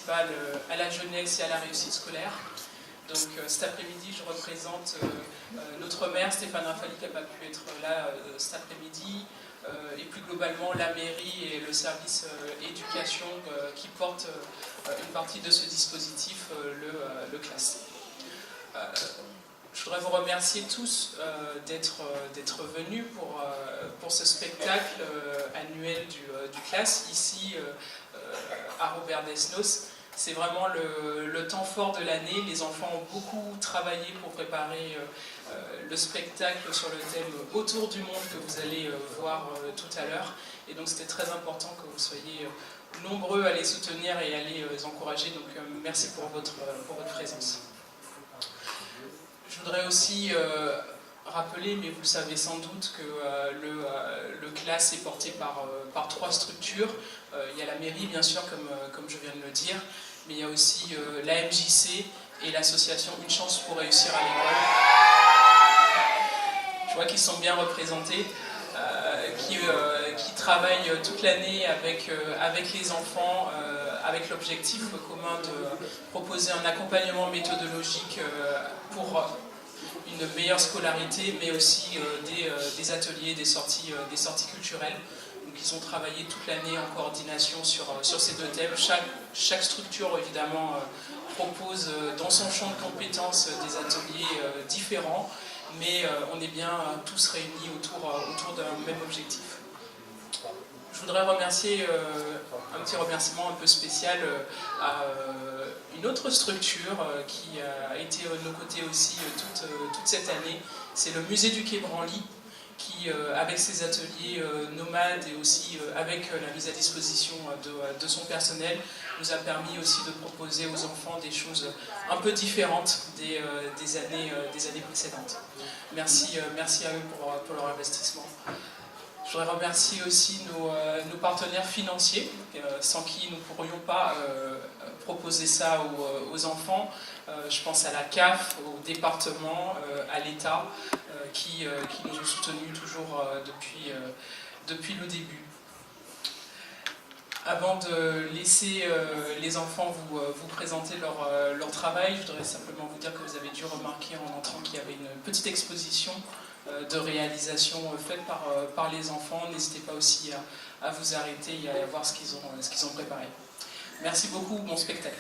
municipal à la jeunesse et à la réussite scolaire. Donc cet après-midi, je représente notre maire Stéphane Raffaly qui n'a pas pu être là cet après-midi, et plus globalement la mairie et le service éducation qui porte une partie de ce dispositif, le CLAS. Je voudrais vous remercier tous d'être venus pour ce spectacle annuel du CLAS ici à Robert Desnos. C'est vraiment le temps fort de l'année. Les enfants ont beaucoup travaillé pour préparer le spectacle sur le thème Autour du monde que vous allez voir tout à l'heure. Et donc c'était très important que vous soyez nombreux à les soutenir et à les encourager. Donc merci pour votre présence. Je voudrais aussi rappeler, mais vous le savez sans doute, que le CLAS est porté par trois structures. Il y a la mairie, bien sûr, comme je viens de le dire, mais il y a aussi la MJC et l'association Une chance pour réussir à l'école. Je vois qu'ils sont bien représentés, qui travaillent toute l'année avec les enfants, avec l'objectif commun de proposer un accompagnement méthodologique pour une meilleure scolarité, mais aussi des ateliers, des sorties culturelles. Donc ils ont travaillé toute l'année en coordination sur ces deux thèmes. Chaque structure, évidemment, propose dans son champ de compétences des ateliers différents, mais on est bien tous réunis autour d'un même objectif. Je voudrais remercier, un petit remerciement un peu spécial à une autre structure qui a été à nos côtés aussi toute cette année. C'est le musée du Quai Branly qui, avec ses ateliers nomades et aussi avec la mise à disposition de son personnel, nous a permis aussi de proposer aux enfants des choses un peu différentes des années précédentes. Merci à eux pour leur investissement. Je voudrais remercier aussi nos partenaires financiers, sans qui nous ne pourrions pas proposer ça aux enfants. Je pense à la CAF, au département, à l'État, qui nous ont soutenus toujours depuis le début. Avant de laisser les enfants vous présenter leur travail, je voudrais simplement vous dire que vous avez dû remarquer en entrant qu'il y avait une petite exposition de réalisation faite par les enfants. N'hésitez pas aussi à vous arrêter et à voir ce qu'ils ont préparé. Merci beaucoup, bon spectacle.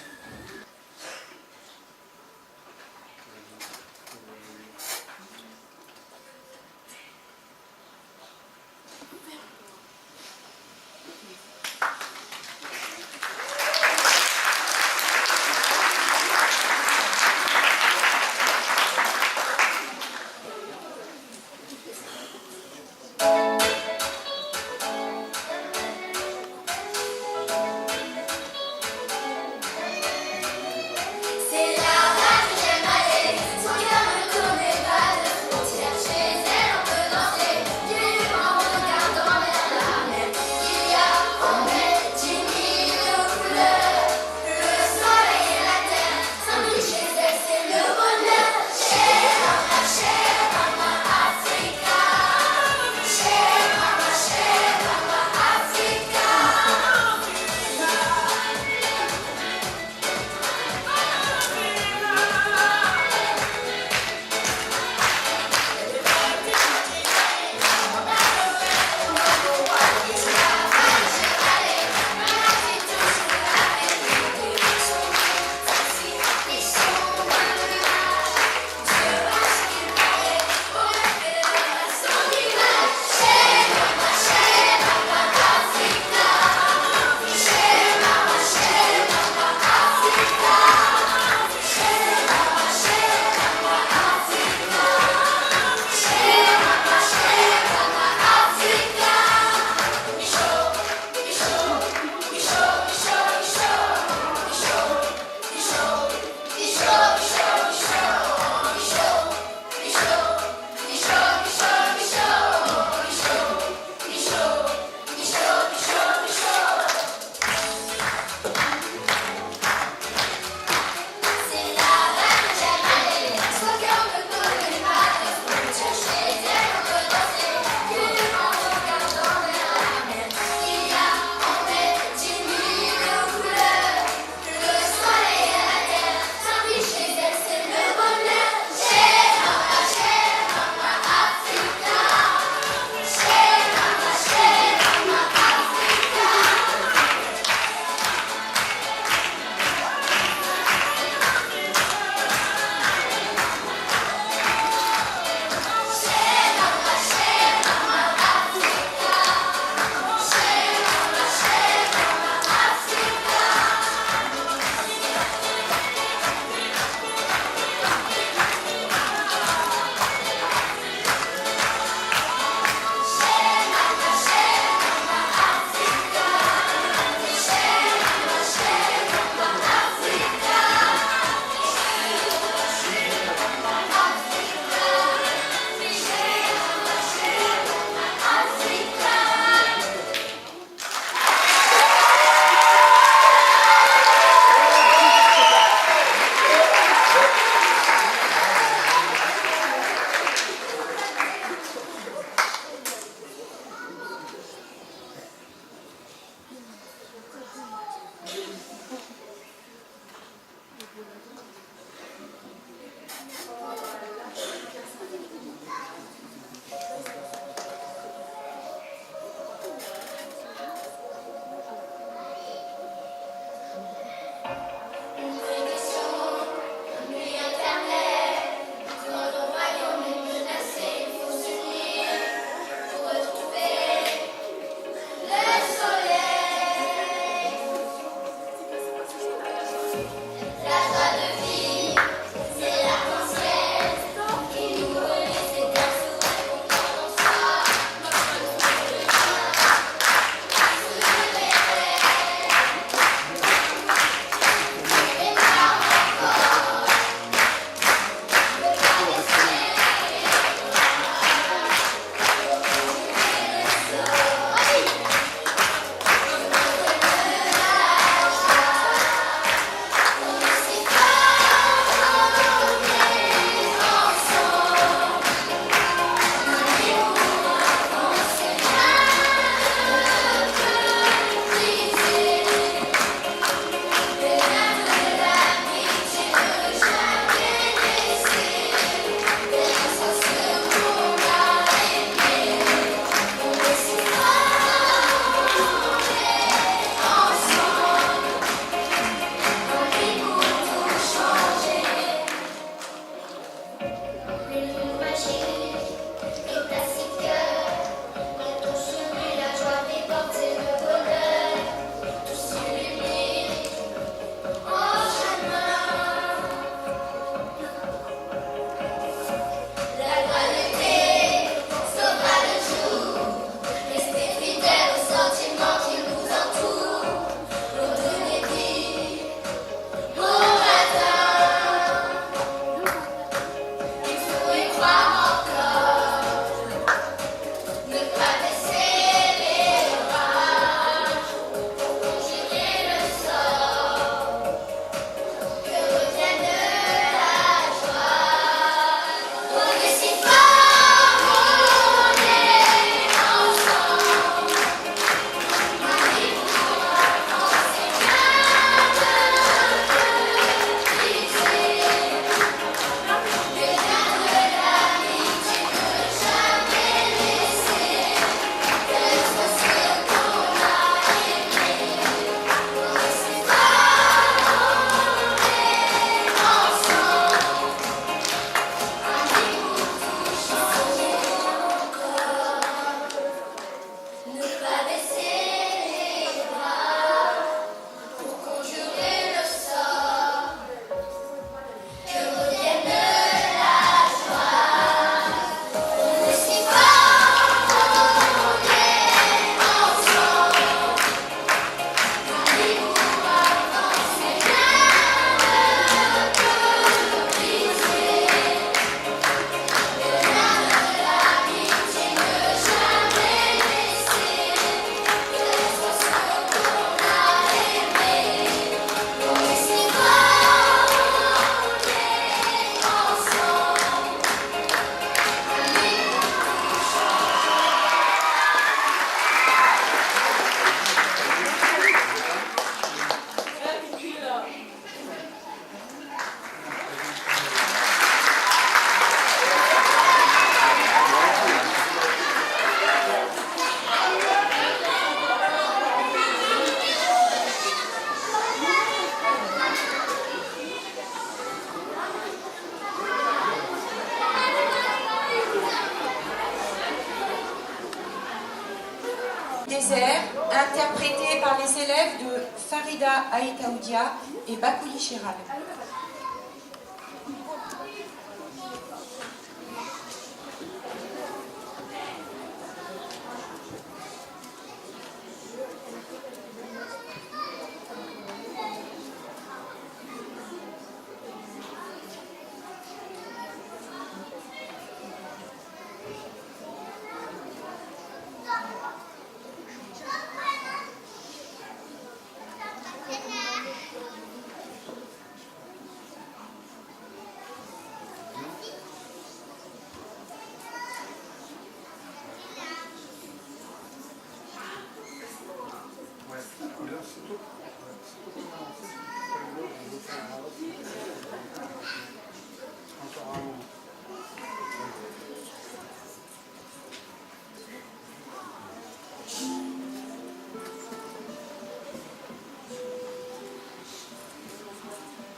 les élèves de Farida Aïtaoudia et Bakouli Chiral.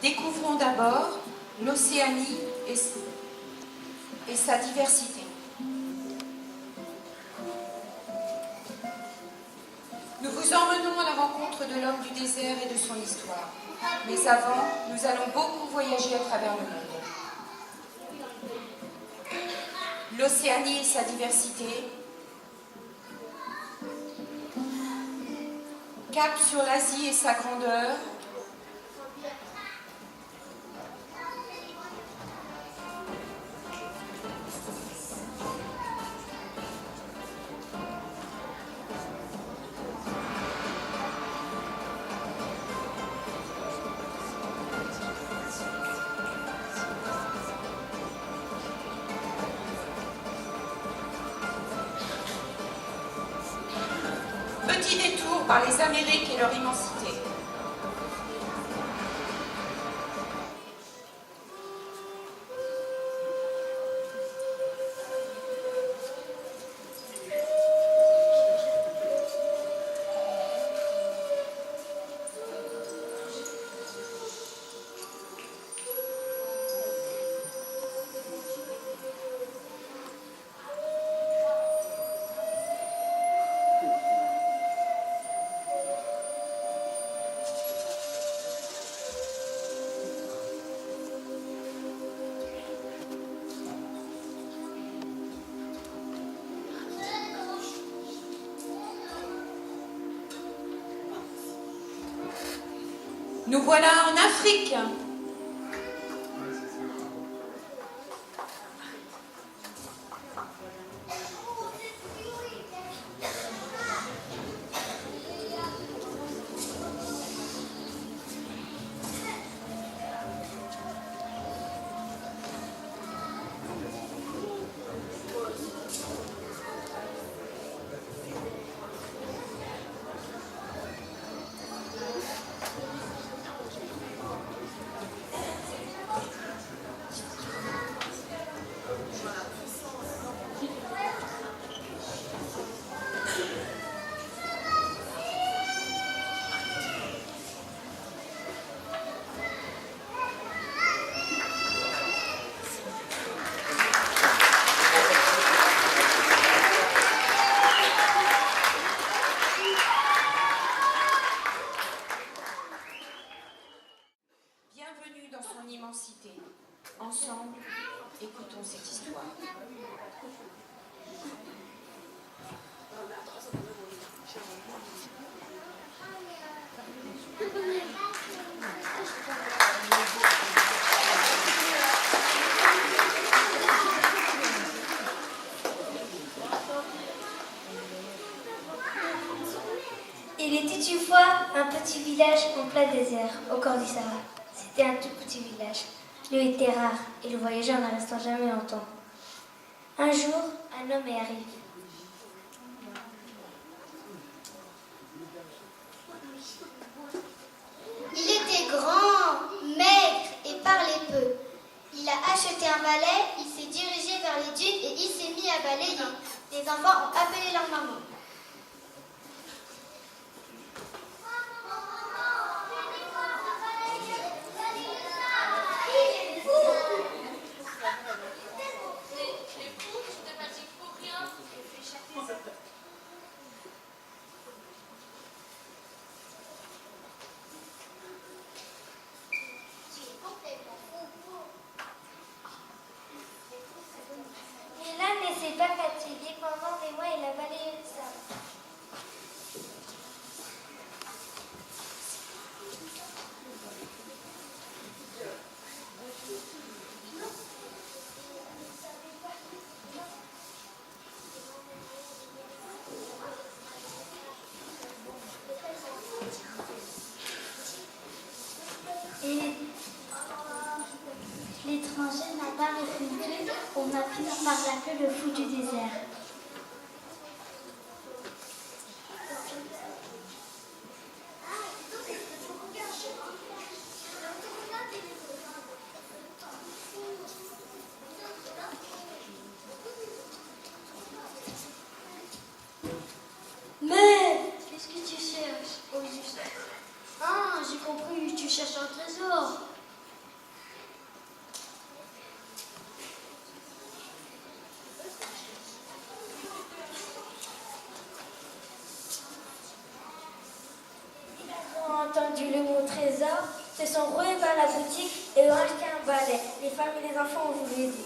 Découvrons d'abord l'Océanie et sa diversité. Nous vous emmenons à la rencontre de l'homme du désert et de son histoire. Mais avant, nous allons beaucoup voyager à travers le monde. L'Océanie et sa diversité. Cap sur l'Asie et sa grandeur. Petit détour par les Amériques et leur immensité. Nous voilà en Afrique. Ensemble, écoutons cette histoire. Il était une fois un petit village en plein désert, au cœur du Sahara. C'était un tout petit village. L'eau était rare et le voyageur ne restant jamais longtemps. Un jour, un homme y arrive. Il était grand, maigre et parlait peu. Il a acheté un balai, il s'est dirigé vers les dunes et il s'est mis à balayer. Les enfants ont appelé leur maman. effectué, on a fini par l'appeler le fou du désert. Mais qu'est-ce que tu cherches au juste? Ah, j'ai compris, tu cherches un trésor. Ils ont entendu le mot trésor, se sont rués vers la boutique et ont acheté un balai. Les femmes et les enfants ont voulu aider.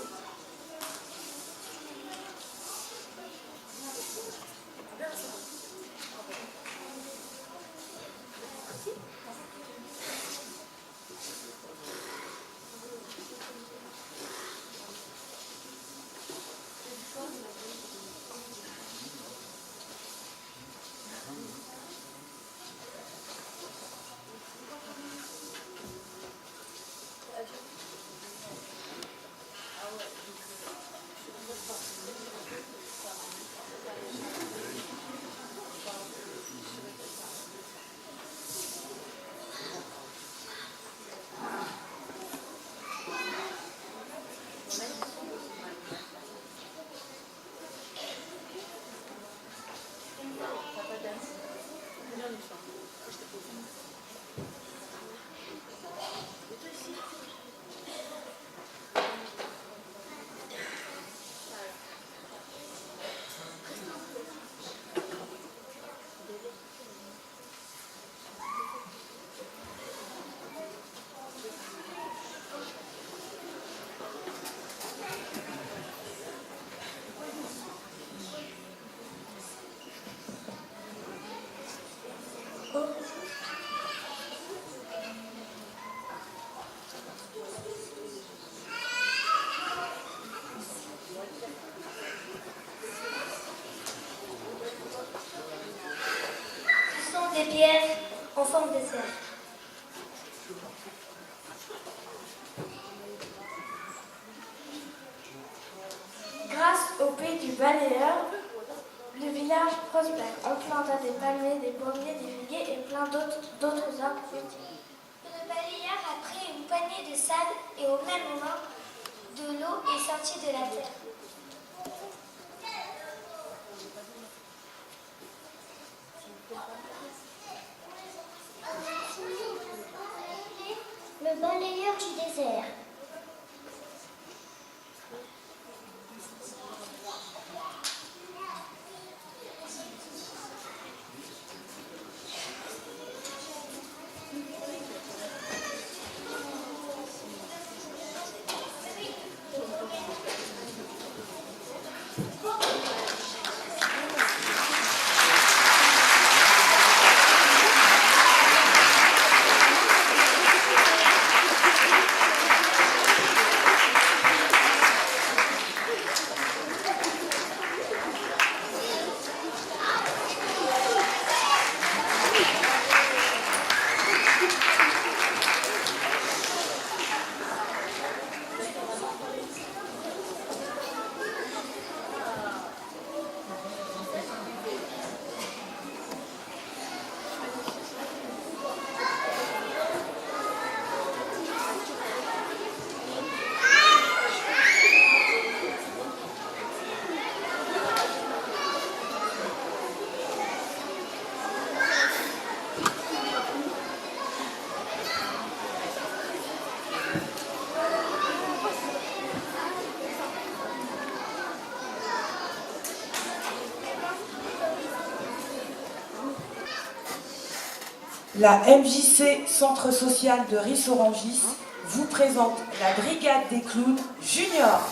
Des pierres en forme de cerf. Grâce au pays du balayeur, le village prospère. On planta des palmiers, des pommiers, des figuiers et plein d'autres arbres fruitiers. Le balayeur a pris une poignée de sable et au même moment, de l'eau est sortie de la terre. Le balayeur du désert. La MJC Centre Social de Ris-Orangis vous présente la Brigade des Clowns Juniors.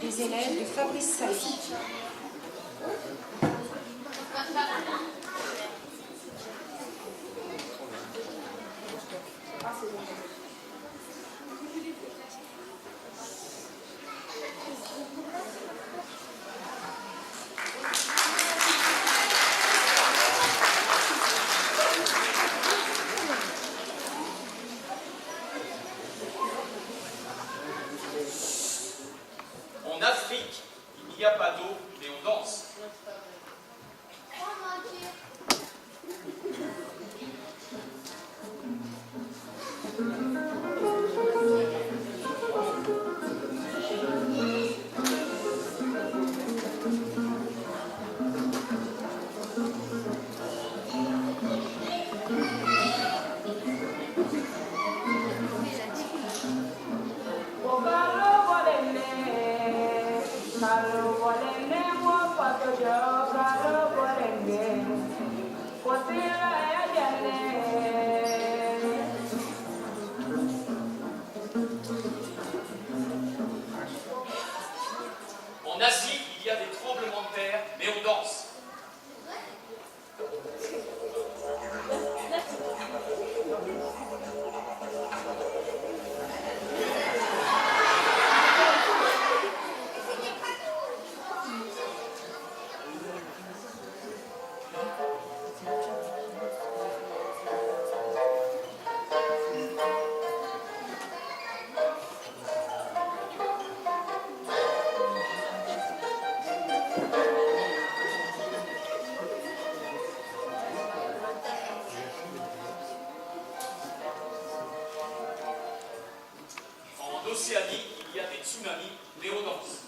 des élèves de Fabrice Safi. En Afrique, il n'y a pas d'eau, mais on danse. Oh mon Dieu. Carlo vuole me, Océanie, il y a des tsunamis, Léon danse.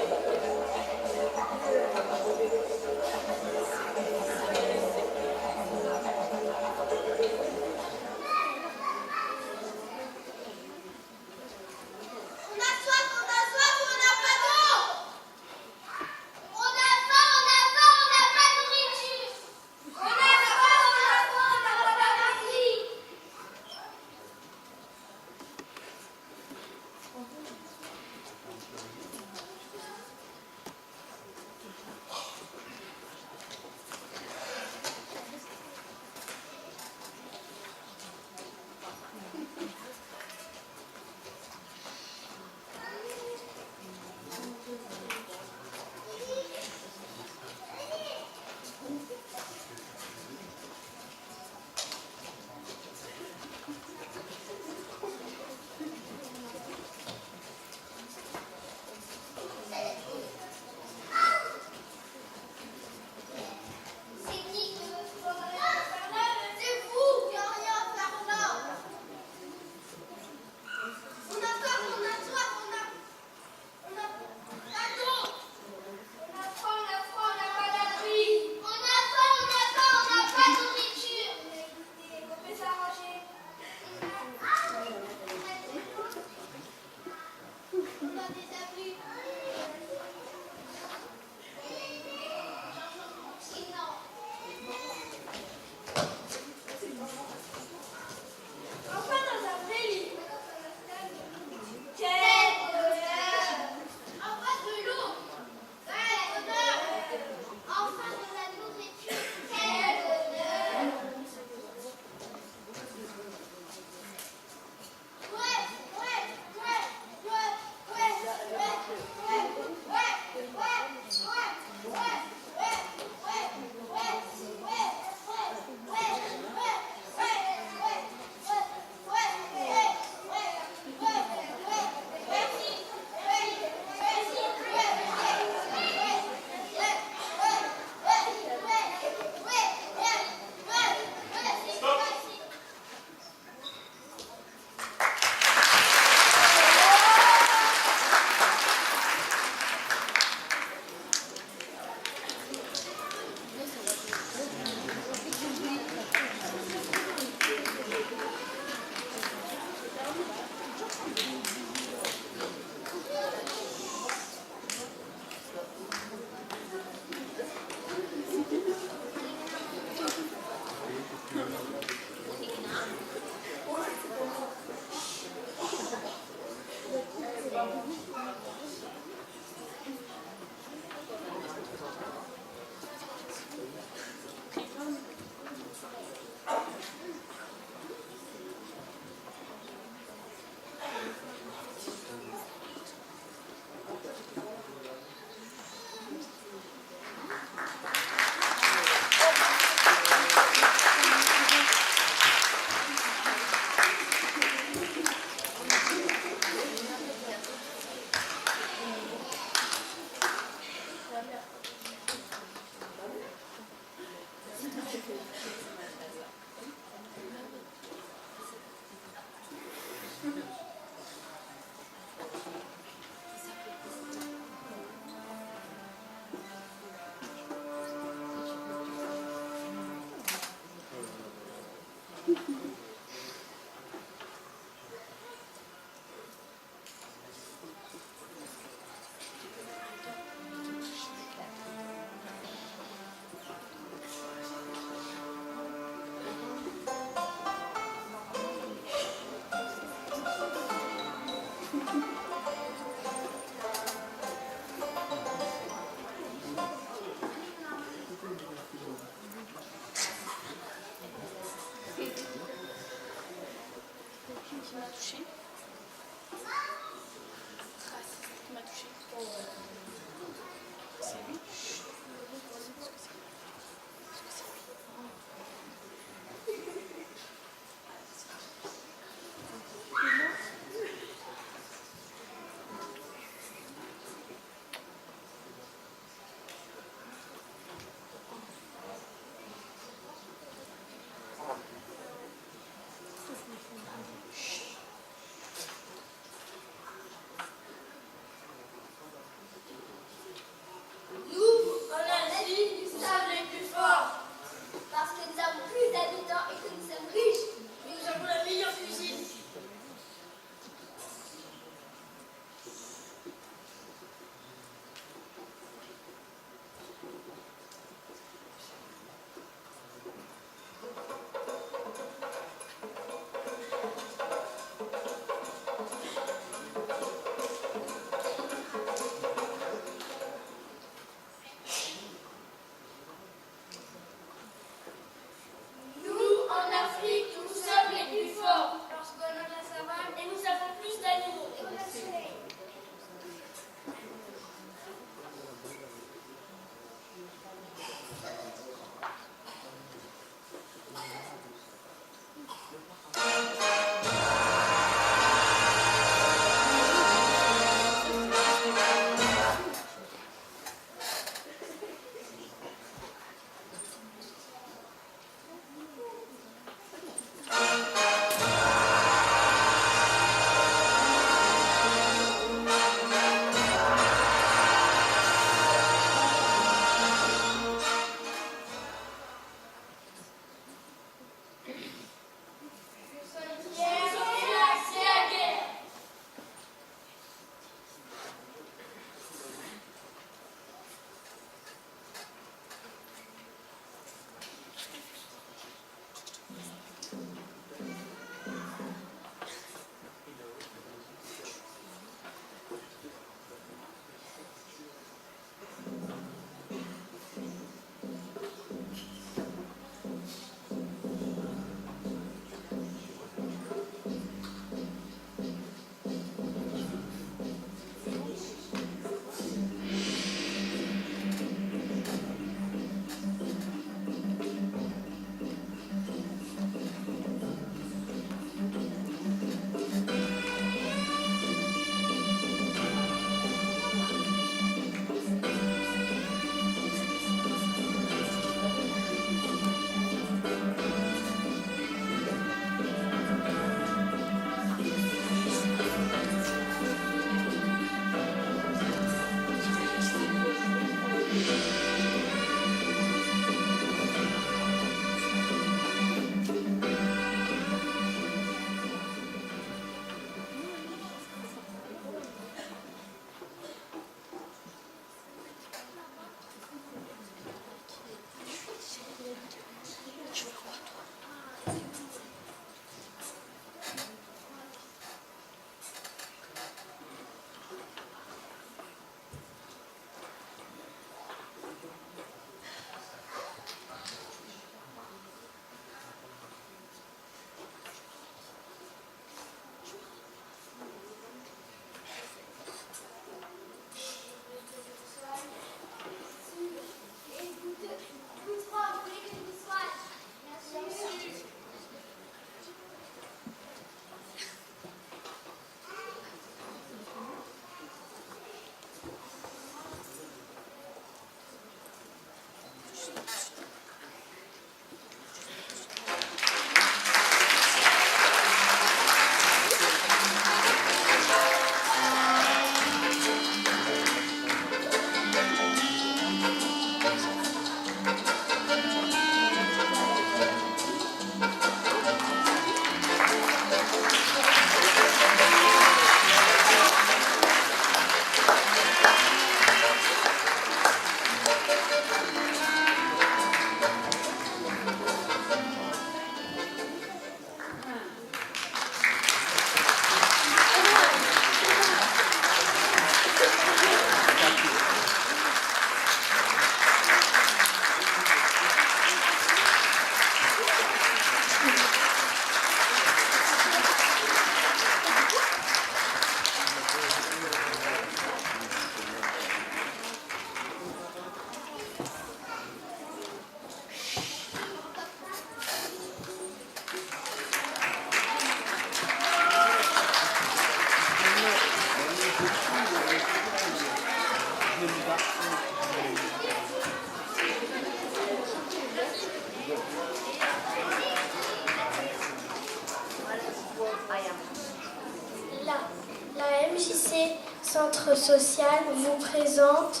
Centre social vous présente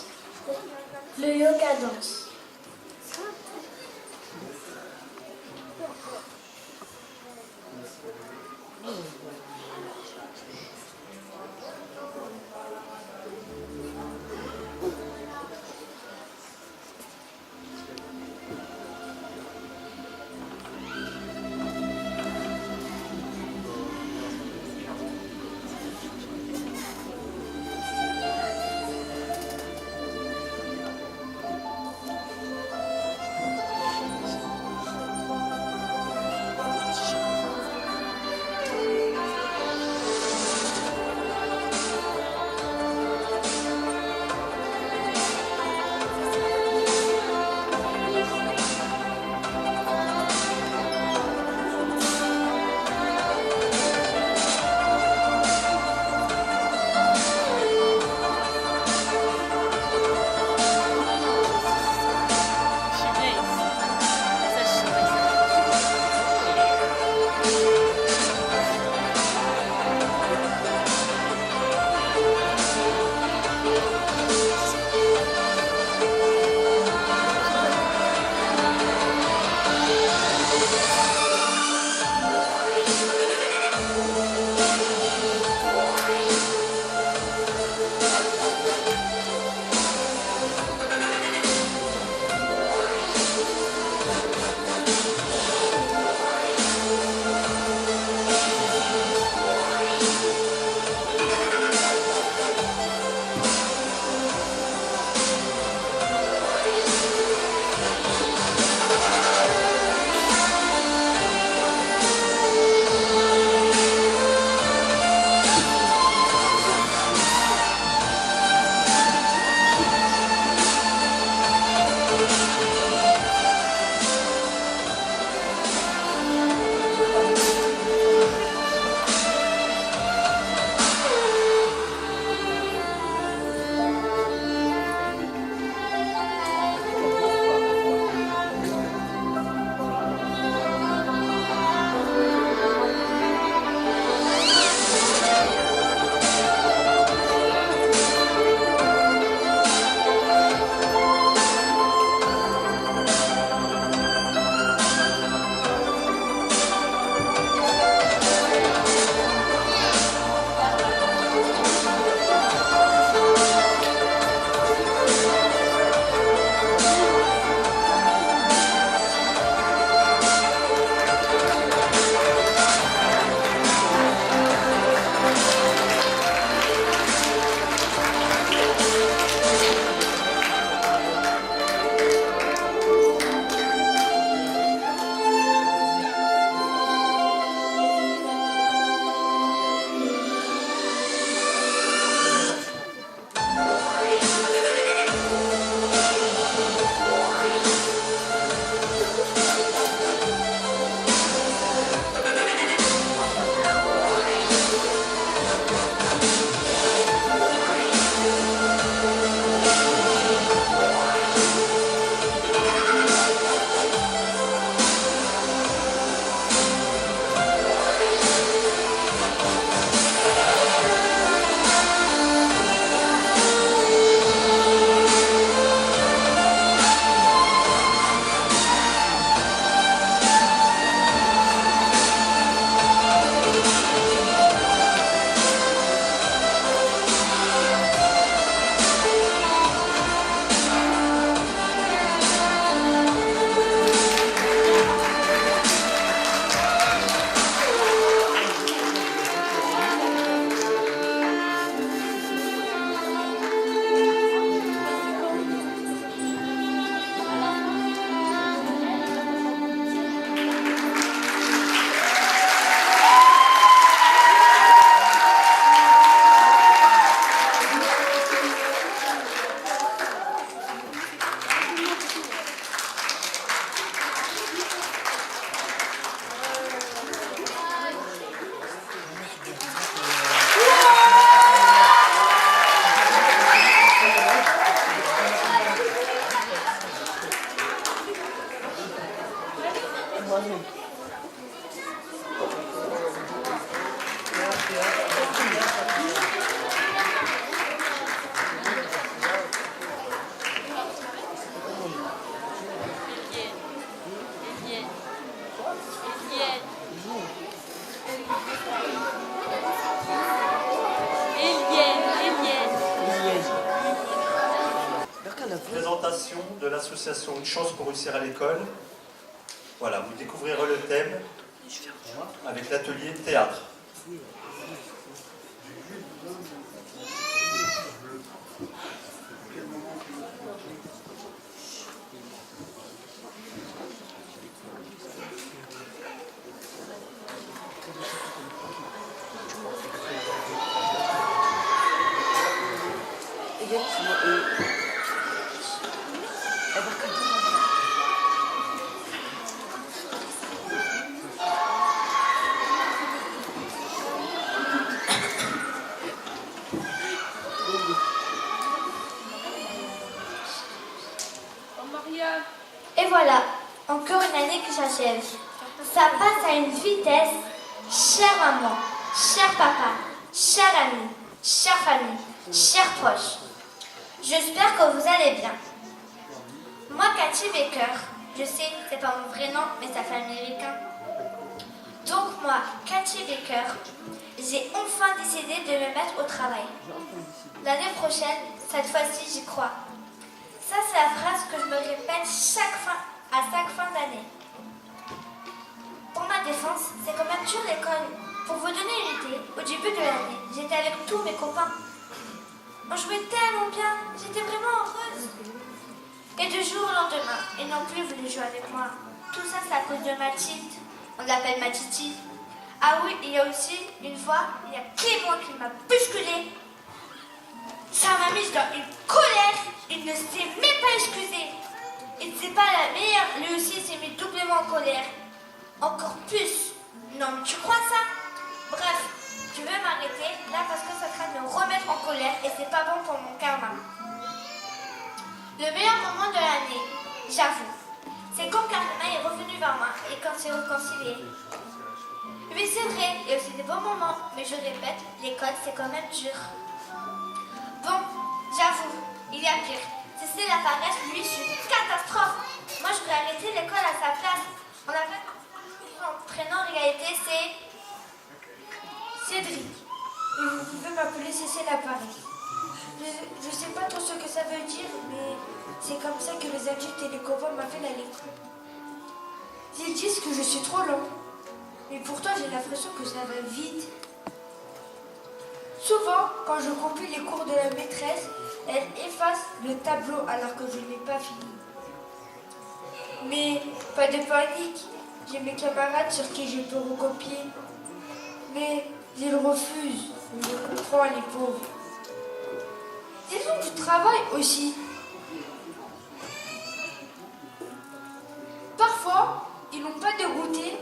le yoga danse. Présentation de l'association Une chance pour réussir à l'école. Voilà, vous découvrirez le thème avec l'atelier théâtre. Et voilà, encore une année qui s'achève. Ça passe à une vitesse. Chère maman, cher papa, chers amis, chère famille, chers proches. J'espère que vous allez bien. Moi, Cathy Baker, je sais, c'est pas mon vrai nom, mais ça fait américain. Donc moi, Cathy Baker, j'ai enfin décidé de me mettre au travail. L'année prochaine, cette fois-ci, j'y crois. Ça, c'est la phrase que je me répète à chaque fin d'année. Pour ma défense, c'est comme un jour l'école. Pour vous donner une idée, au début de l'année, j'étais avec tous mes copains. On jouait tellement bien, j'étais vraiment heureuse. Et du jour au lendemain, ils n'ont plus voulu jouer avec moi. Tout ça, c'est à cause de Mathilde. On l'appelle ma Titi. Ah oui, il y a aussi, une fois, il y a Clément qui m'a bousculé. Ça m'a mise dans une colère. Il ne s'est même pas excusé. Il n'était pas la meilleure. Lui aussi s'est mis doublement en colère. Encore plus. Non, mais tu crois ça? Bref, tu veux m'arrêter là parce que ça sera de me remettre en colère et c'est pas bon pour mon karma. Le meilleur moment de l'année, j'avoue, c'est quand Karima est revenu vers moi et quand c'est réconcilié. Oui, c'est vrai, il y a aussi des bons moments, mais je répète, l'école c'est quand même dur. Bon, j'avoue, il y a pire. Si c'est la paresse, lui, c'est une catastrophe. Moi, je voudrais arrêter l'école à sa place. On appelle son prénom en réalité, c'est Cédric. Et vous pouvez m'appeler Cécile à Paris. Je sais pas trop ce que ça veut dire, mais c'est comme ça que les adultes et les copains m'appellent à l'école. Ils disent que je suis trop lent. Mais pourtant, j'ai l'impression que ça va vite. Souvent, quand je copie les cours de la maîtresse, elle efface le tableau alors que je n'ai pas fini. Mais pas de panique, j'ai mes camarades sur qui je peux recopier. Mais ils refusent, je comprends les pauvres. Ils ont du travail aussi. Parfois, ils n'ont pas de goûter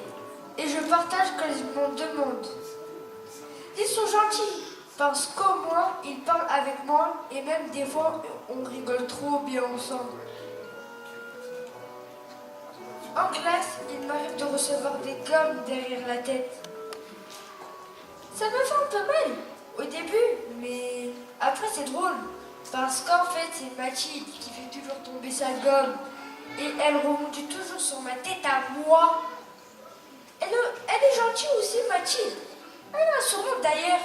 et je partage quand ils m'en demandent. Ils sont gentils. Parce qu'au moins, ils parlent avec moi et même des fois, on rigole trop bien ensemble. En classe, il m'arrive de recevoir des gommes derrière la tête. Ça me fait un peu mal au début, mais après c'est drôle. Parce qu'en fait, c'est Mathilde qui fait toujours tomber sa gomme et elle remonte toujours sur ma tête à moi. Elle est gentille aussi, Mathilde. Elle a un sourire d'ailleurs.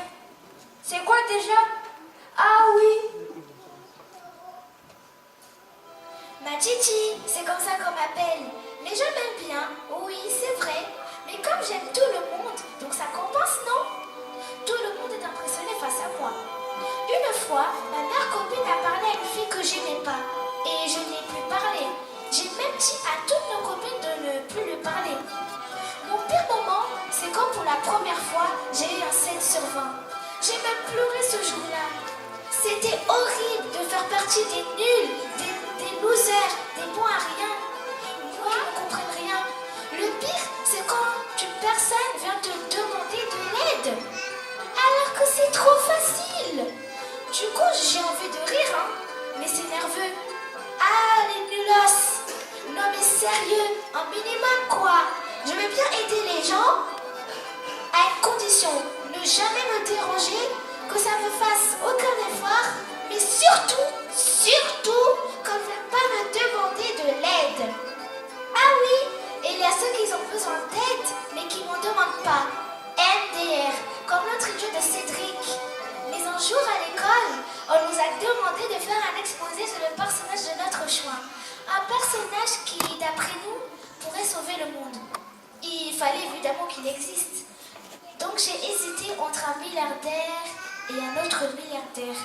C'est quoi déjà? Ah oui! Ma Titi, c'est comme ça qu'on m'appelle. Les gens m'aiment bien, oui, c'est vrai. Mais comme j'aime tout le monde, donc ça compense, non? Tout le monde est impressionné face à moi. Une fois, ma meilleure copine a parlé à une fille que j'aimais pas. Et je n'ai plus parlé. J'ai même dit à toutes nos copines de ne plus lui parler. Mon pire moment, c'est quand pour la première fois, j'ai eu un 7 sur 20. J'ai même pleuré ce jour-là. C'était horrible de faire partie des nuls, des losers, des bons à rien. Moi, ils ne comprennent rien. Le pire, c'est quand une personne vient te demander de l'aide. Alors que c'est trop facile. Du coup, j'ai envie de rire, hein. Mais c'est nerveux. Ah, les nulos. Non mais sérieux, un minimum quoi. Je veux bien aider les gens à une condition. Ne jamais me déranger, que ça me fasse aucun effort, mais surtout, qu'on ne vienne pas me demander de l'aide. Ah oui, et il y a ceux qui ont besoin d'aide, évidemment qu'il existe. Donc j'ai hésité entre un milliardaire et un autre milliardaire.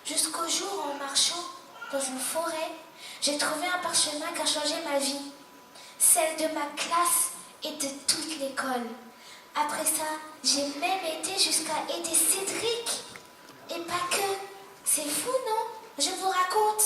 Jusqu'au jour où, en marchant dans une forêt, j'ai trouvé un parchemin qui a changé ma vie. Celle de ma classe et de toute l'école. Après ça, j'ai même été jusqu'à aider Cédric. Et pas que. C'est fou, non? Je vous raconte.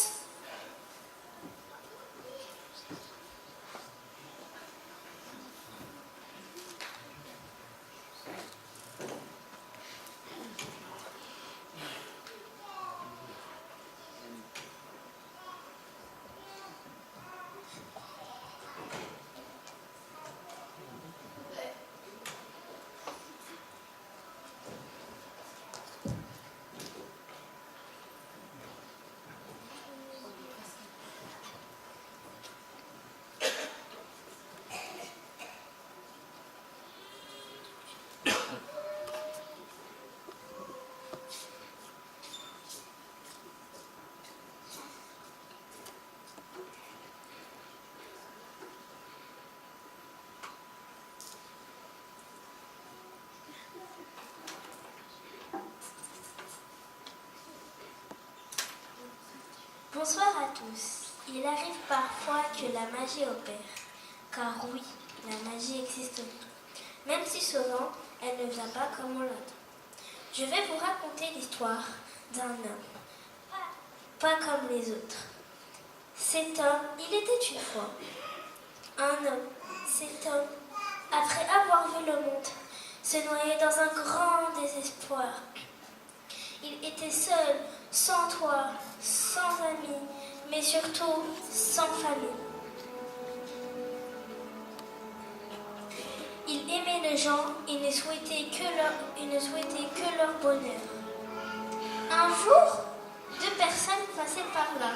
Bonsoir à tous. Il arrive parfois que la magie opère. Car oui, la magie existe. Même si souvent, elle ne vient pas comme on l'attend. Je vais vous raconter l'histoire d'un homme. Pas comme les autres. Cet homme, il était une fois. Un homme, cet homme, après avoir vu le monde, se noyait dans un grand désespoir. Il était seul, sans toit, sans amis, mais surtout sans famille. Il aimait les gens et ne souhaitait que leur bonheur. Un jour, 2 personnes passaient par là.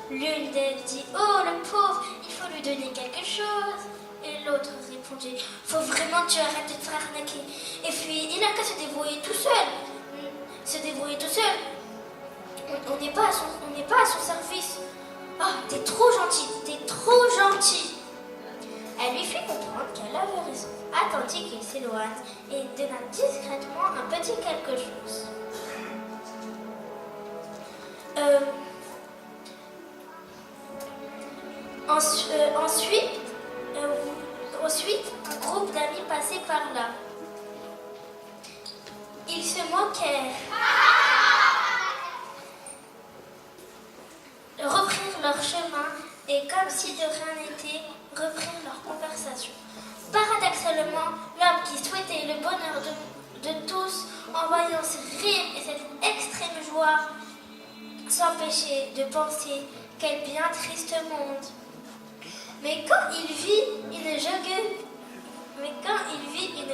L'une d'elles dit « Oh, le pauvre, il faut lui donner quelque chose !» Et l'autre répondit « Faut vraiment que tu arrêtes de te faire arnaquer. Et puis, il n'a qu'à se débrouiller tout seul. Se débrouiller tout seul. On n'est pas à son service. Oh, t'es trop gentil, t'es trop gentil. » Elle lui fit comprendre qu'elle avait raison, attendit qu'il s'éloigne et donna discrètement un petit quelque chose. Ensuite, un groupe d'amis passait par là. Ils se moquèrent, reprirent leur chemin et, comme si de rien n'était, reprirent leur conversation. Paradoxalement, l'homme qui souhaitait le bonheur de tous, en voyant ce rire et cette extrême joie, s'empêchait de penser quel bien triste monde. Mais quand il vit une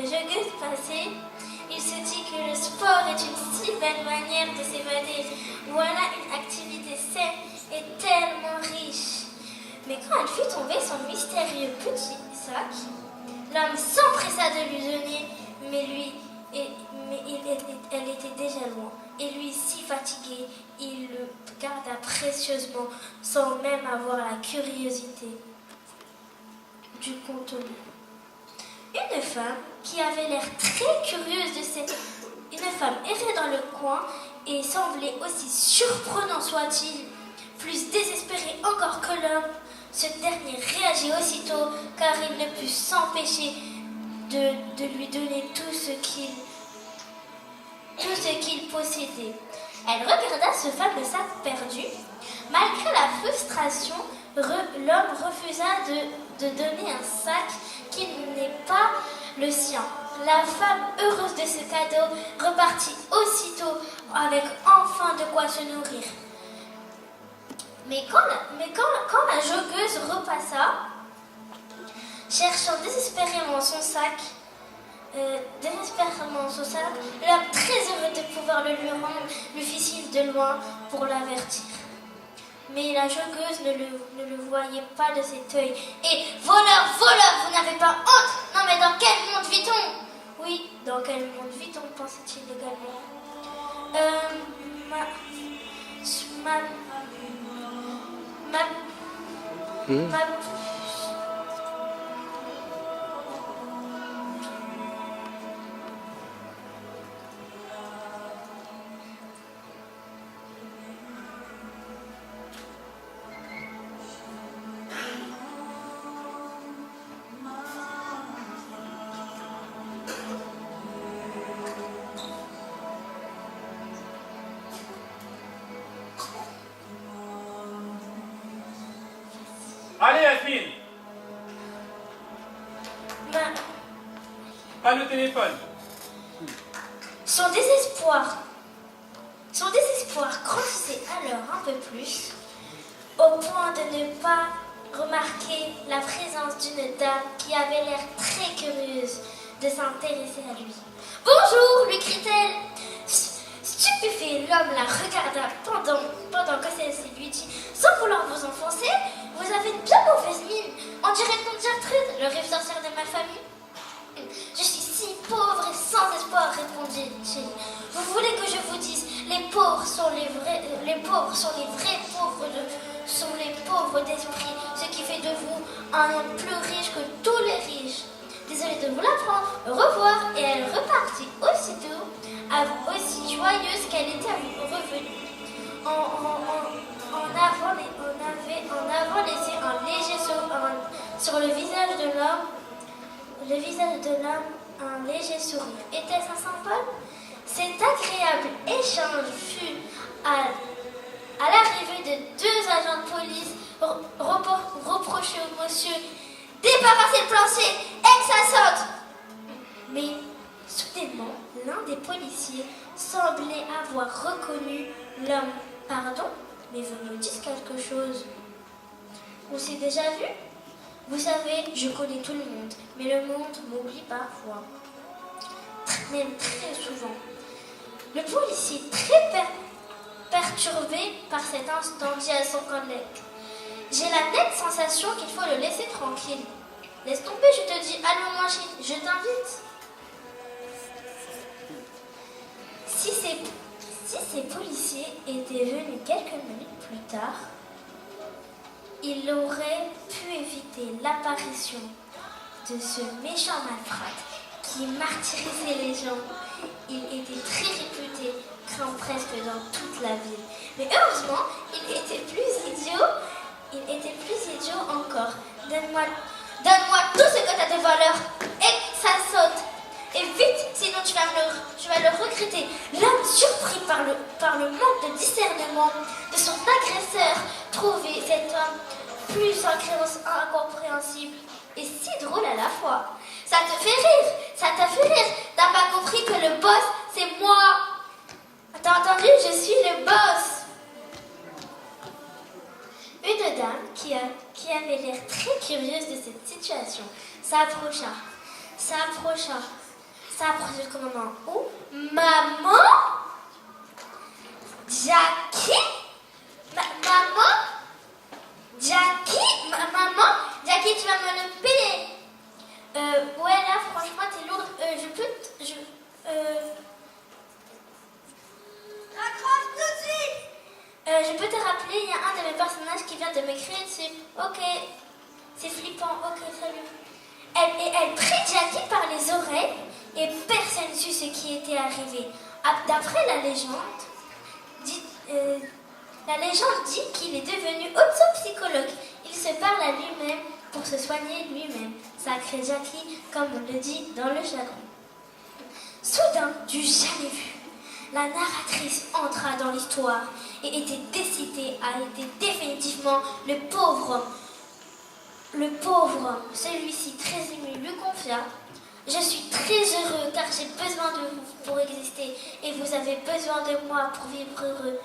joggeuse passer, il se dit que le sport est une si belle manière de s'évader. Voilà une activité saine et tellement riche. Mais quand elle fut tombée son mystérieux petit sac, l'homme s'empressa de lui donner, elle était déjà loin. Et lui, si fatigué, il le garda précieusement sans même avoir la curiosité du contenu. Une femme qui avait l'air très curieuse de cette... Une femme errait dans le coin et semblait aussi surprenant soit-il, plus désespéré encore que l'homme. Ce dernier réagit aussitôt car il ne put s'empêcher de lui donner tout ce qu'il possédait. Elle regarda ce fameux sac perdu. Malgré la frustration, l'homme refusa de donner un sac qui n'est pas le sien. La femme, heureuse de ce cadeau, repartit aussitôt avec enfin de quoi se nourrir. Mais quand la joggeuse repassa, cherchant désespérément son sac, l'homme, très heureux de pouvoir le lui rendre, lui fit signe de loin pour l'avertir. Mais la joggeuse ne le voyait pas de cet œil. Et « Voleur, voleur, vous n'avez pas honte? Non mais dans quel monde vit-on » Oui, dans quel monde vit-on, pensait-il également. Yasmine, pas le téléphone. Son désespoir grandissait alors un peu plus, au point de ne pas remarquer la présence d'une dame qui avait l'air très curieuse de s'intéresser à lui. « Bonjour !» lui crie-t-elle. Stupéfait, l'homme la regarda pendant que celle-ci lui dit « Sans vouloir vous enfoncer, vous avez une bien mauvaise mine. On dirait une Gertrude, le rêve sorcière de ma famille. » « Je suis si pauvre et sans espoir, répondit-il. Vous voulez que je vous dise, les pauvres sont les vrais pauvres sont les pauvres d'esprit, ce qui fait de vous un homme plus riche que tous les riches. Désolée de vous l'apprendre, au revoir. Et elle repartit aussitôt, aussi joyeuse qu'elle était revenue. En avant laissé un léger sourire sur le visage de l'homme. Le visage de l'homme, un léger sourire. Était-ce un symbole? Cet agréable échange fut à l'arrivée de 2 agents de police reprochés au monsieur « Débarrassez le plancher et que ça saute !» Mais soudainement, l'un des policiers semblait avoir reconnu l'homme. « Pardon, mais vous me dites quelque chose. On s'est déjà vu? Vous savez, je connais tout le monde, mais le monde m'oublie parfois. Même très souvent. » Le policier, très perturbé par cet instant, dit à son collègue « J'ai la nette sensation qu'il faut le laisser tranquille. Laisse tomber, je te dis, allons manger, je t'invite. » Si ces policiers étaient venus quelques minutes plus tard, il aurait pu éviter l'apparition de ce méchant malfrat qui martyrisait les gens. Il était très réputé, craint presque dans toute la ville. Mais heureusement, il était plus idiot encore. Donne-moi tout ce que tu as de valeur et ça saute. Et vite, sinon tu vas le regretter. L'homme, surpris par le manque de discernement de son agresseur, trouvait cet homme plus incompréhensible et si drôle à la fois. Ça te fait rire. T'as pas compris que le boss, c'est moi. T'as entendu? Je suis le boss. Une dame qui avait l'air très curieuse de cette situation s'approcha au moment où maman Jackie maman Jackie, tu vas me le payer. Ouais, là franchement t'es lourde. Raccroche tout de suite. Je peux te rappeler, il y a un de mes personnages qui vient de m'écrire dessus. Ok, c'est flippant. Ok, salut. Elle prit Jackie par les oreilles et personne ne sut ce qui était arrivé. D'après la légende dit qu'il est devenu autopsychologue. Il se parle à lui-même pour se soigner lui-même. Sacré Jackie, comme on le dit dans le jargon. Soudain, du jamais vu, la narratrice entra dans l'histoire et était décidée à aider définitivement le pauvre. Celui-ci, très ému, lui confia « Je suis très heureux car j'ai besoin de vous pour exister et vous avez besoin de moi pour vivre heureux. »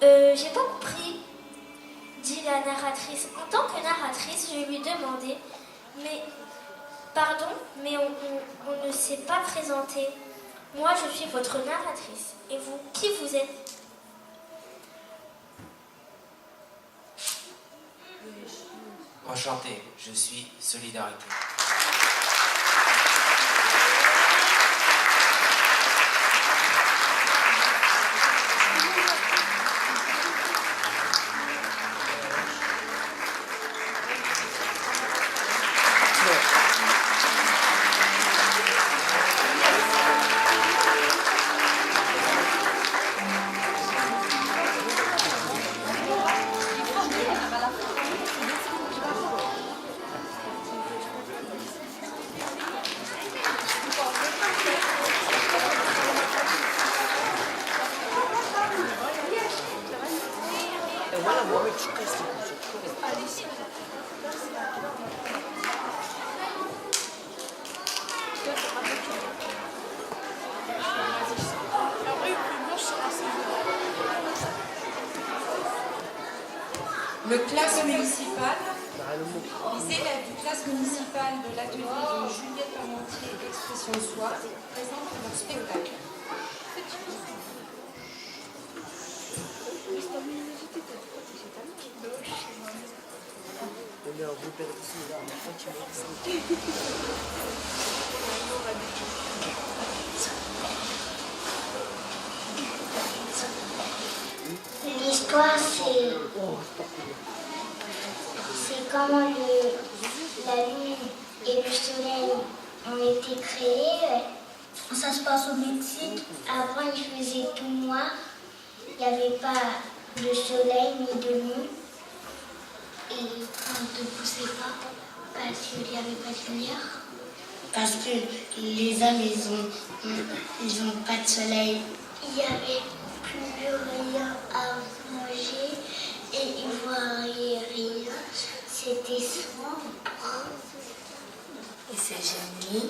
J'ai pas compris, dit la narratrice. En tant que narratrice, je lui demandai « Mais, pardon, mais on ne s'est pas présenté. Moi, je suis votre narratrice. Et vous, qui vous êtes ?» Enchanté, je suis Solidarité. Le classe municipal, les élèves du classe municipal de l'atelier de Juliette Parmentier, Expression Soi, présentent leur spectacle. L'histoire, c'est comment la lune et le soleil ont été créés. Ça se passe au Mexique. Avant, il faisait tout noir. Il n'y avait pas de soleil ni de lune. Et on ne te poussait pas parce qu'il n'y avait pas de lumière. Parce que les hommes, ils ont pas de soleil. Il n'y avait plus rien à manger et ils ne voyaient rien. C'était sombre. Et c'est gêné.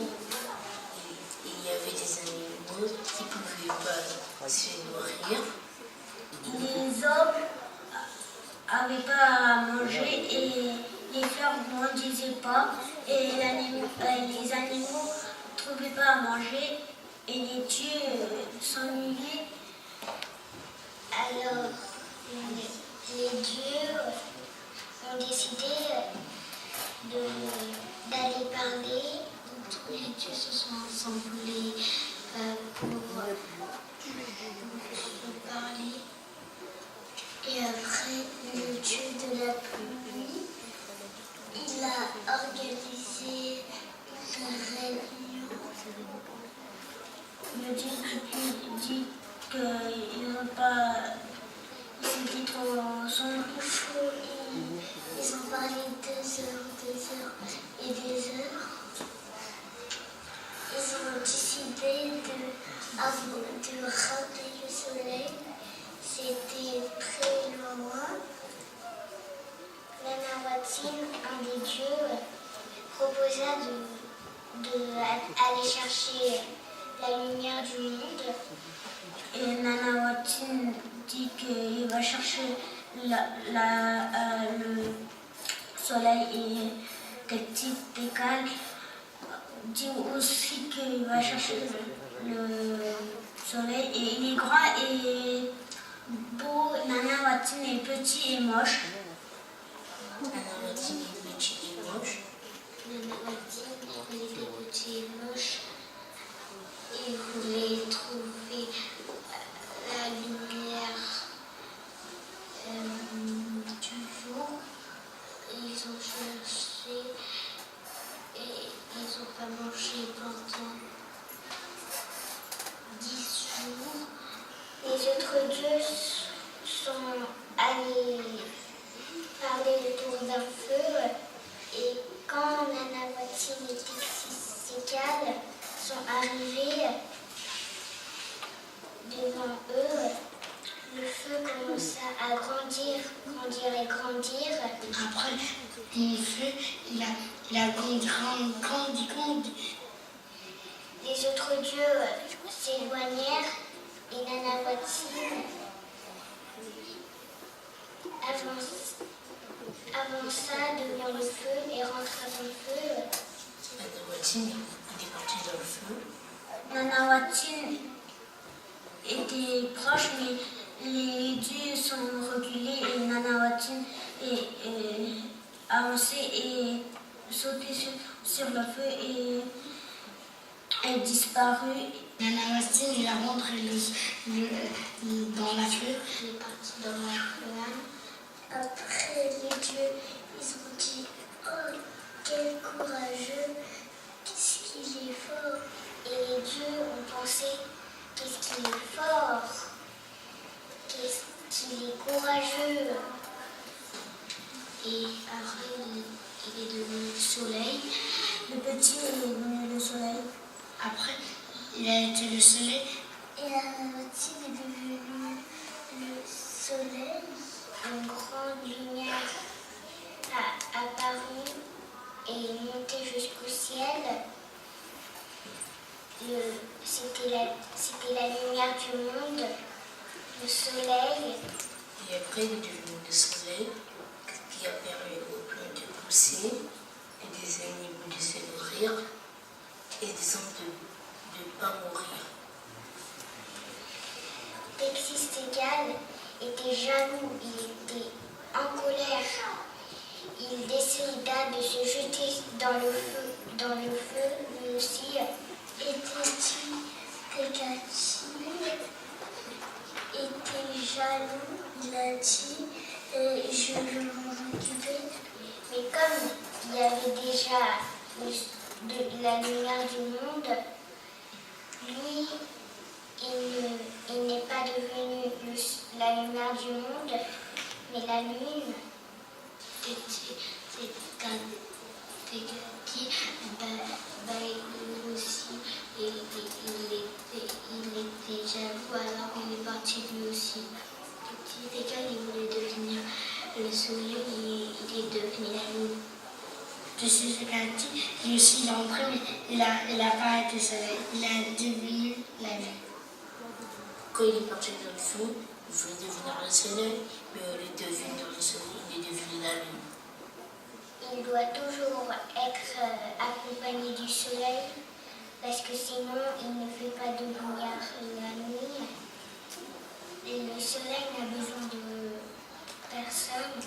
Il y avait des animaux qui ne pouvaient pas se nourrir. Les hommes n'avaient pas à manger et les fleurs ne grandissaient pas. Et les animaux ne trouvaient pas à manger et les dieux s'ennuyaient. Alors, les dieux ont décidé d'aller parler. Tous les dieux se sont assemblés pour parler. Et après, le dieu de la pluie, il a organisé une réunion. Le dieu de la pluie dit qu'ils n'ont pas... C'était trop chaud et ils ont parlé 2 heures et des heures. Ils ont décidé de ramener le soleil. C'était très loin. Nanawatine, un des dieux, proposa d'aller chercher la lumière du monde. Et Nanawatine dit qu'il va chercher le soleil et que Tikal dit aussi qu'il va chercher le soleil et il est grand et beau. Nanawatine est petit et moche. Nanawatine est petit et moche. Nanawatine était petit et moche. Il voulait trouver la lumière du jour. Ils ont cherché et ils n'ont pas mangé pendant 10 jours. Les autres dieux sont allés parler autour d'un feu et quand Nanawatine et Tikal sont arrivés devant eux, le feu commença à grandir. Après, le feu, il a grandi. Les autres dieux s'éloignèrent et Nanawatine avança devant le feu et rentra dans le feu. Nanawatine est partie dans le feu. Nanawatine était proche, mais les dieux sont reculés et Nanawatine est avancé et sauté sur le feu et est disparu. Nanawatine, il a rentré dans la fleur. Il est parti dans la fleur. Après, les dieux, ils ont dit « Oh, quel courageux, qu'est-ce qu'il est fort !» Et les dieux ont pensé « Qu'est-ce qu'il est fort, qu'est-ce qu'il est courageux !» Et après, il est devenu le soleil. Le petit est devenu le soleil. Après, il a été le soleil. Et Nanawatine est devenu le soleil. Une grande lumière a apparu et est montée jusqu'au ciel. C'était la lumière du monde, le soleil. Et après, il est devenu le soleil. qui a permis aux plantes de pousser, et des animaux de se nourrir, et des hommes de ne pas mourir. Texistégal était jaloux, il était en colère. Il décida de se jeter dans le feu, lui aussi. Était jaloux, il a dit je vais m'en occuper. Mais comme il y avait déjà la lumière du monde, lui, il n'est pas devenu la lumière du monde, mais la lune. C'est qui, lui aussi, il était jaloux, alors il est parti lui aussi. Petit égal, il voulait devenir le soleil, il est devenu la lune. Je suis Gatti, lui aussi il est entré, mais il a pas été soleil, il est devenu la lune. Quand il est parti dans le fond, il voulait devenir le soleil, mais au lieu de devenir le soleil, il est devenu la lune. Il doit toujours être accompagné du soleil, parce que sinon il ne fait pas de lumière la nuit. Et le soleil n'a besoin de personne.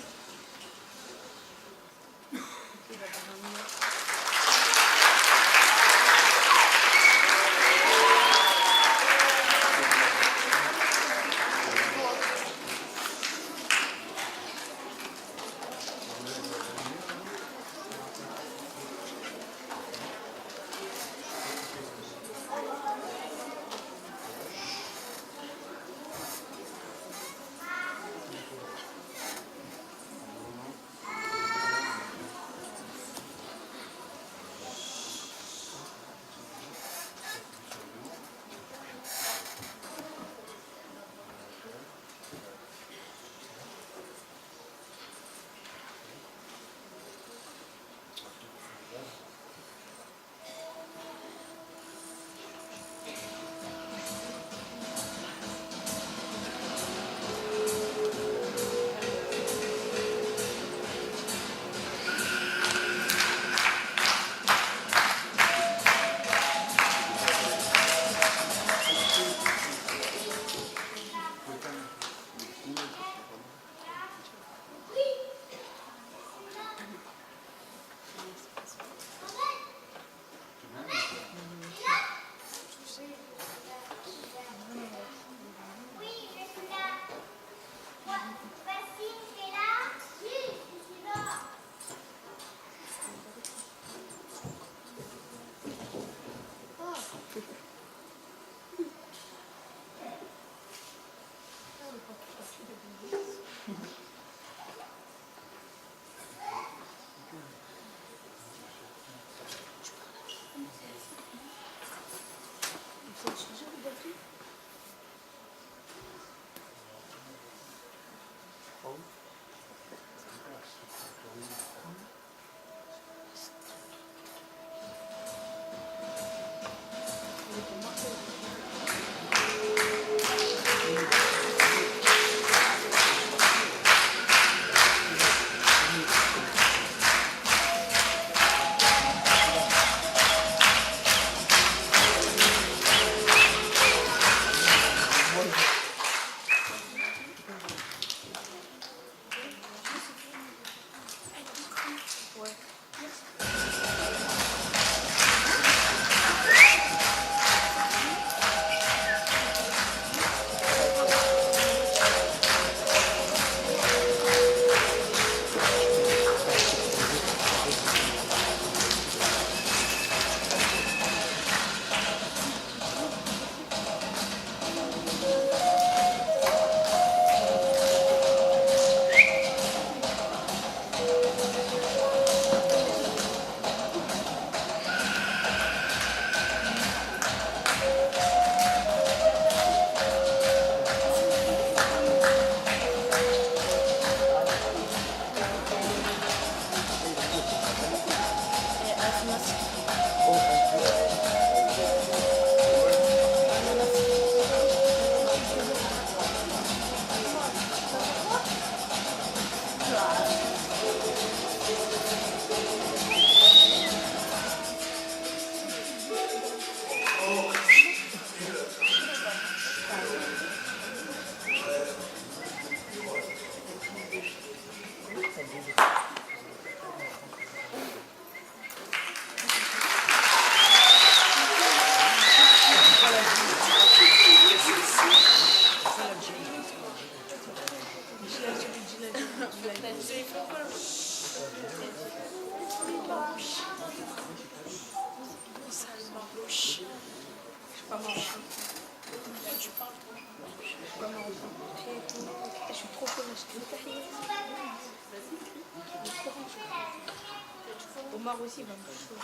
Omar aussi va me chaud.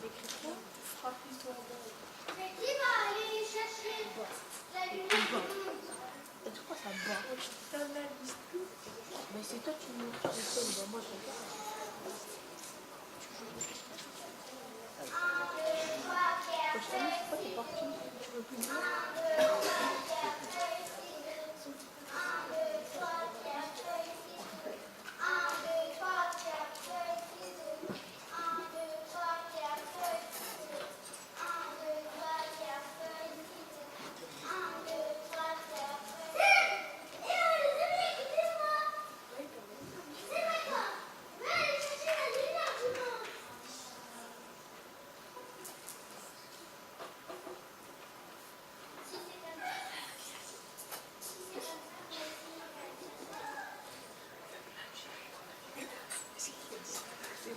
L'écriture frappe l'histoire de... Mais qui va aller chercher la lumière du monde? Tu crois que ça bat? Mais c'est toi qui me fais, moi je regarde. 1, 2, 3, 4, 5, 6. T'es parti, tu veux plus dire? 1, 2, 3, 4, 5, 6. 1, 2, 3, 4, 5, 6. 1, 2, 3, 4, 5, 6. 1, 2, 3, 4, 5, 6. 1, 2, 3, 4, 5, 6. 1, 2, 3, 4, 5, 6. Et là, les amis, écoutez-moi. C'est pas quoi. Je vais aller chercher la lumière du monde. C'est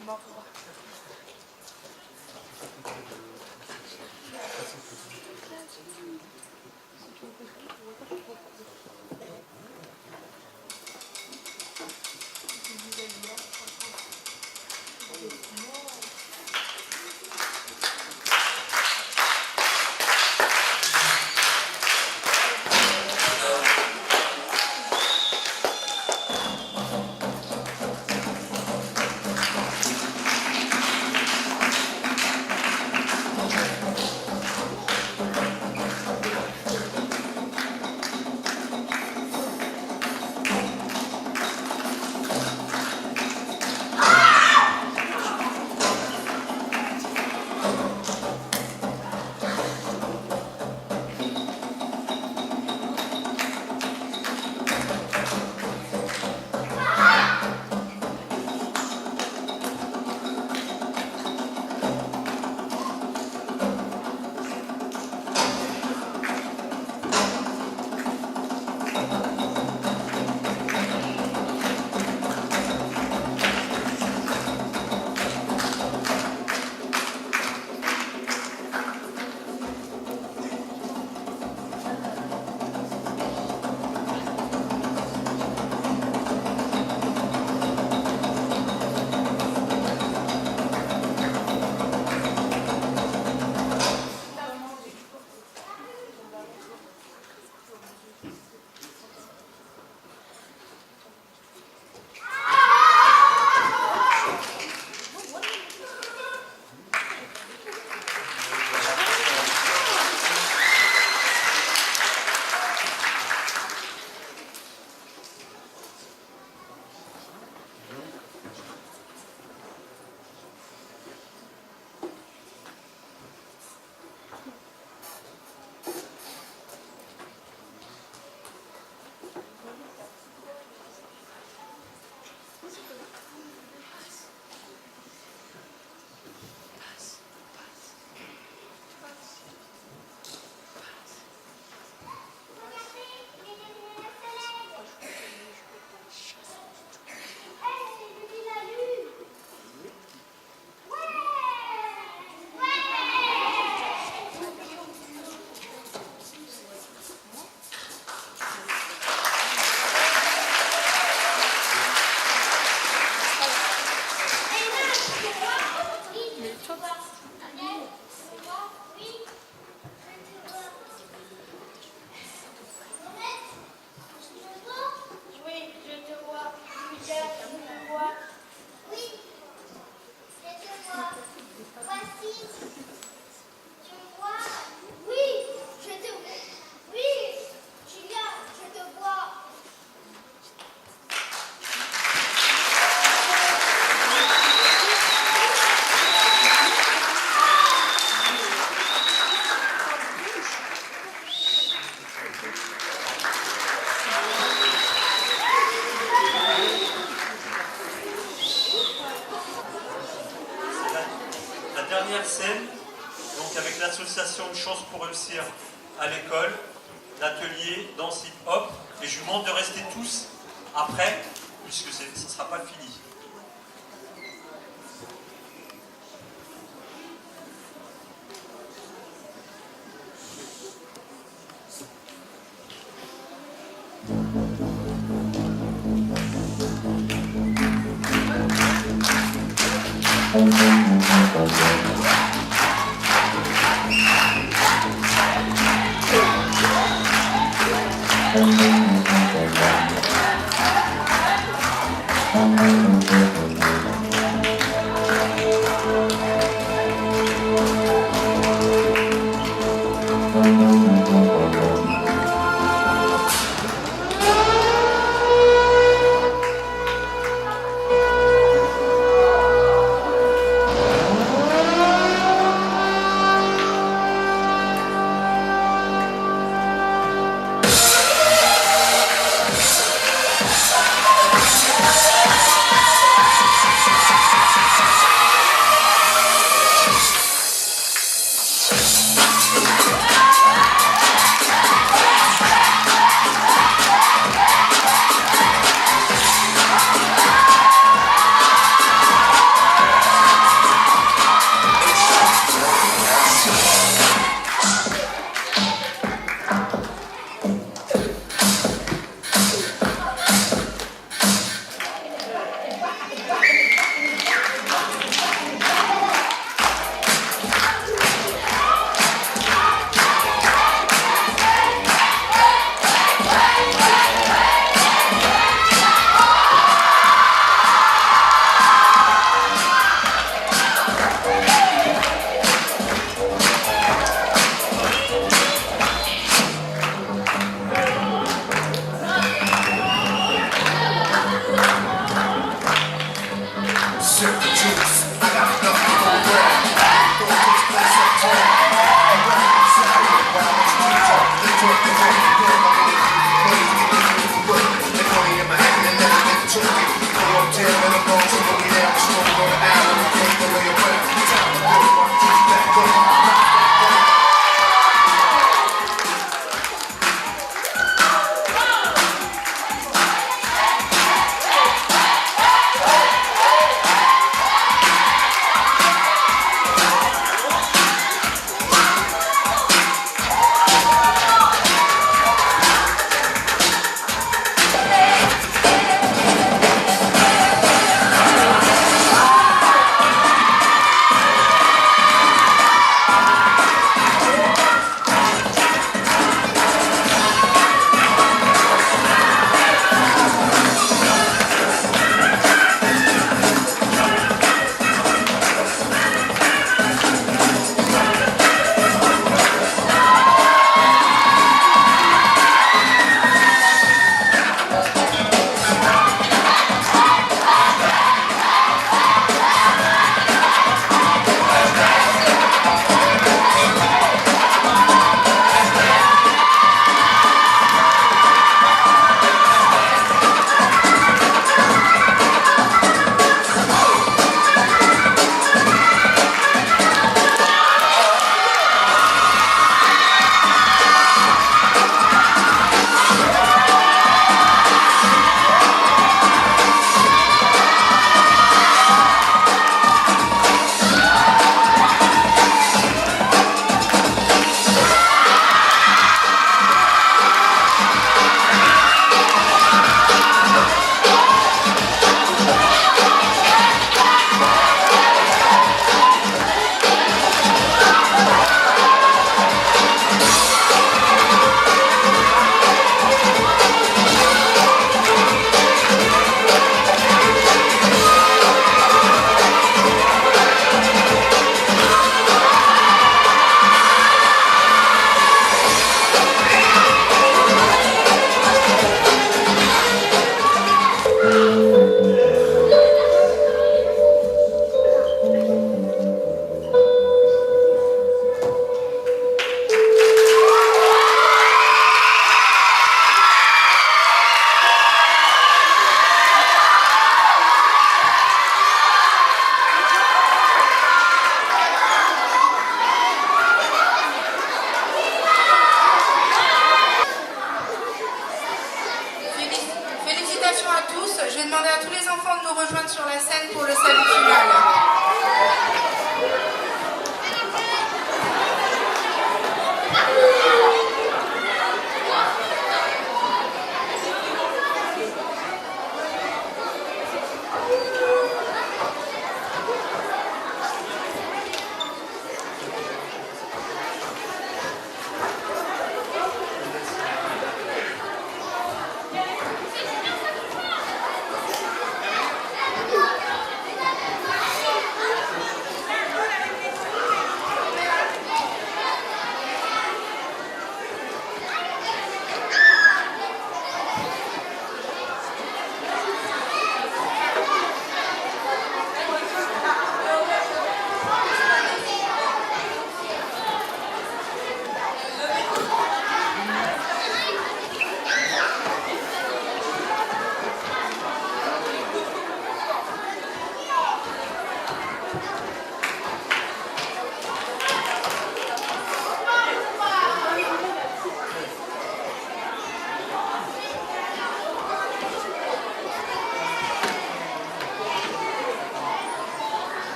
mort. dernière scène, donc avec l'association Une chance pour réussir à l'école, l'atelier danse hip-hop, et je vous demande de rester tous après, puisque ce ne sera pas fini.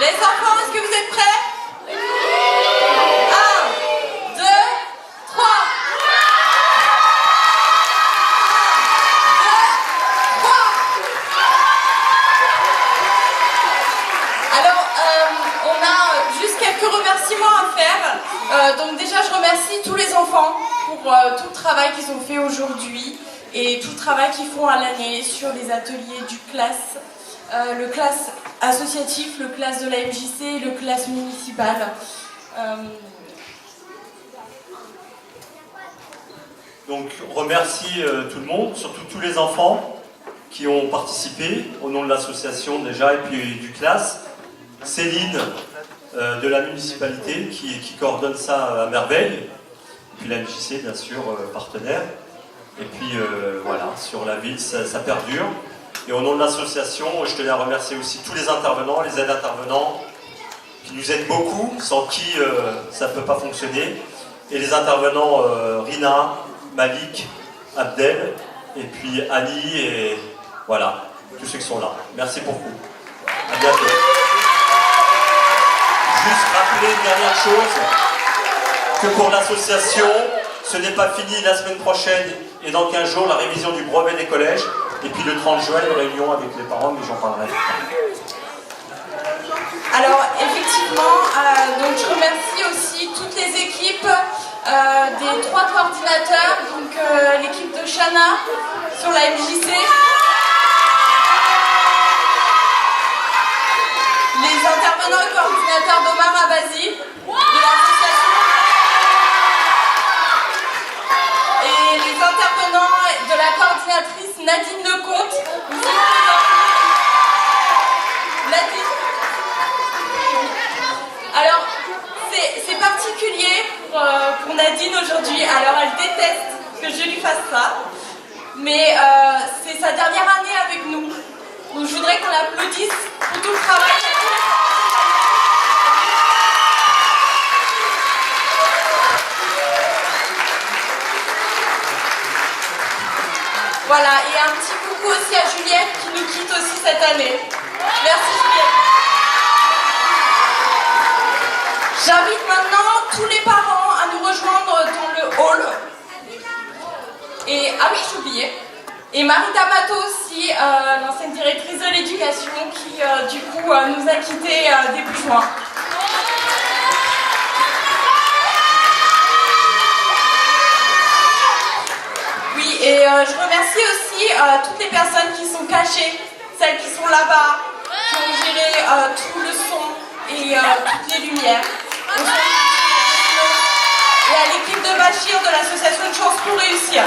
Les enfants, est-ce que vous êtes prêts? 1, 2, 3. 1, 2, 3. Alors, on a juste quelques remerciements à faire. Donc déjà, je remercie tous les enfants pour tout le travail qu'ils ont fait aujourd'hui et tout le travail qu'ils font à l'année sur les ateliers du classe, le classe associatif, le classe de la MJC et le classe municipal. Donc, on remercie tout le monde, surtout tous les enfants qui ont participé au nom de l'association déjà et puis du classe. Céline de la municipalité qui coordonne ça à merveille. Et puis la MJC, bien sûr, partenaire. Et puis voilà, sur la ville, ça perdure. Et au nom de l'association, je tenais à remercier aussi tous les intervenants, les aides-intervenants, qui nous aident beaucoup, sans qui ça ne peut pas fonctionner. Et les intervenants Rina, Malik, Abdel, et puis Annie, et voilà, tous ceux qui sont là. Merci beaucoup. À bientôt. Juste rappeler une dernière chose, que pour l'association, ce n'est pas fini la semaine prochaine et dans 15 jours, la révision du brevet des collèges. Et puis le 30 juin, une réunion avec les parents, mais j'en parlerai. Alors effectivement, donc je remercie aussi toutes les équipes des 3 coordinateurs, donc l'équipe de Chana sur la MJC, les intervenants et coordinateurs d'Omar Abazi, de l'association, et les intervenants de la coordinatrice Nadine Lecomte. Nadine. Alors, c'est particulier pour Nadine aujourd'hui. Alors, elle déteste que je lui fasse ça, mais c'est sa dernière année avec nous. Donc, je voudrais qu'on l'applaudisse pour tout le travail. Voilà, et un petit coucou aussi à Juliette qui nous quitte aussi cette année. Merci Juliette. J'invite maintenant tous les parents à nous rejoindre dans le hall. Et, ah oui, j'ai oublié. Et Marie D'Amato aussi, l'ancienne directrice de l'éducation qui du coup nous a quittés début juin. Oui, et je remercie aussi toutes les personnes qui sont cachées, celles qui sont là-bas, qui ont géré tout le son et toutes les lumières. Et à l'équipe de Bachir de l'association Une Chance pour Réussir.